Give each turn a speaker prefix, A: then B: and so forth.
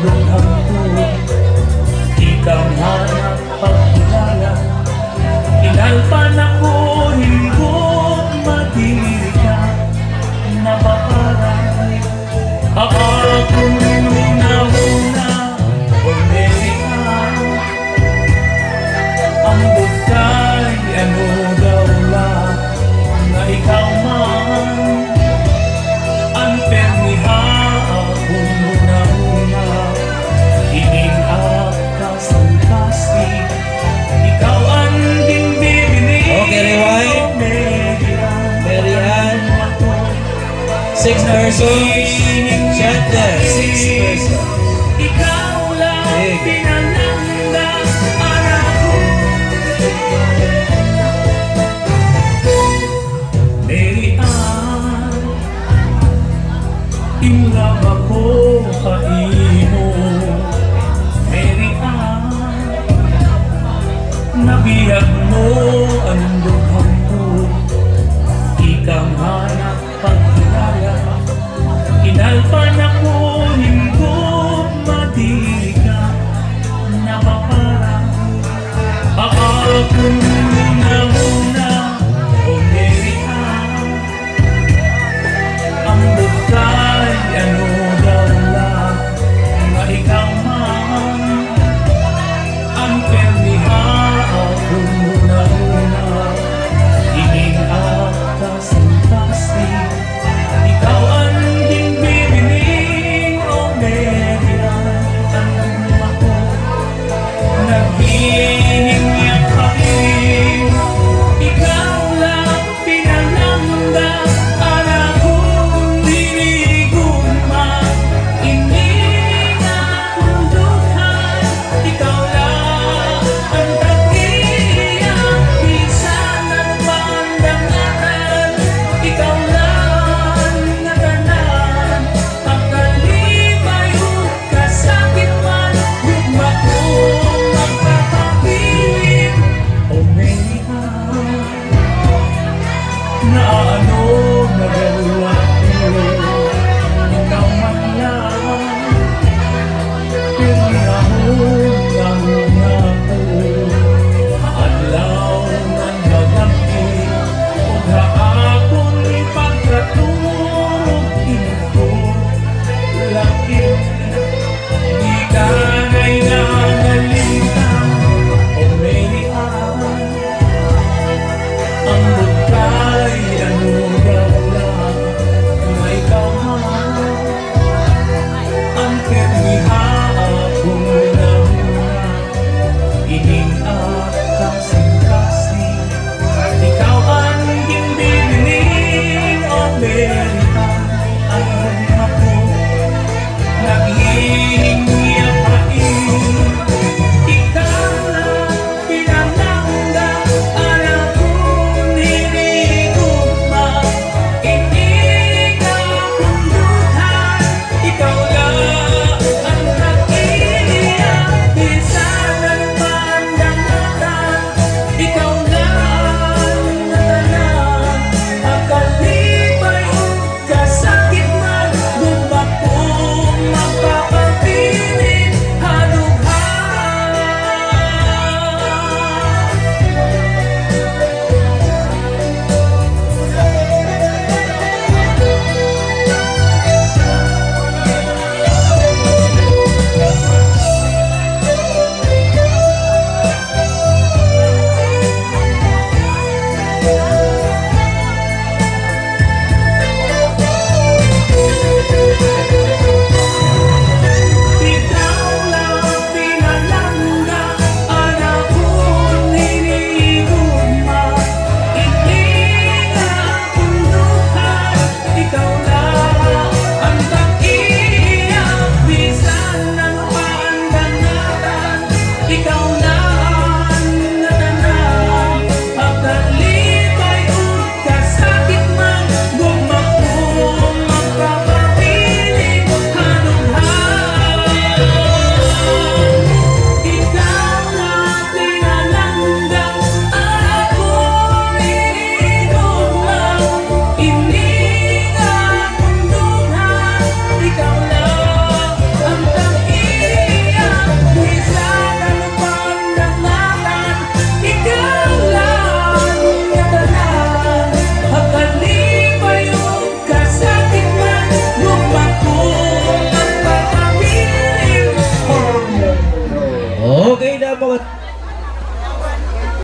A: dughang ko. Ikaw nga napagkilala, kinalpan ako, hingkod madili ka, napaparang akong una-una. Amerika, ang bukay, ano daw lang na ikaw man ang perniha. Akong una-una, iningakas ng plastic, ikaw ang dinibini.
B: Okay, rewind. Mary-Ann, 6 persons. Chandler, 6 persons.
A: Ikaw lang pinalanda ako. Mary-Ann, inlove ako kaino. Mary-Ann, nabiyag mo ang dughang ko. Ikaw nga napagkilala, kinalpan ako, hingkod madili ka, napaparang akong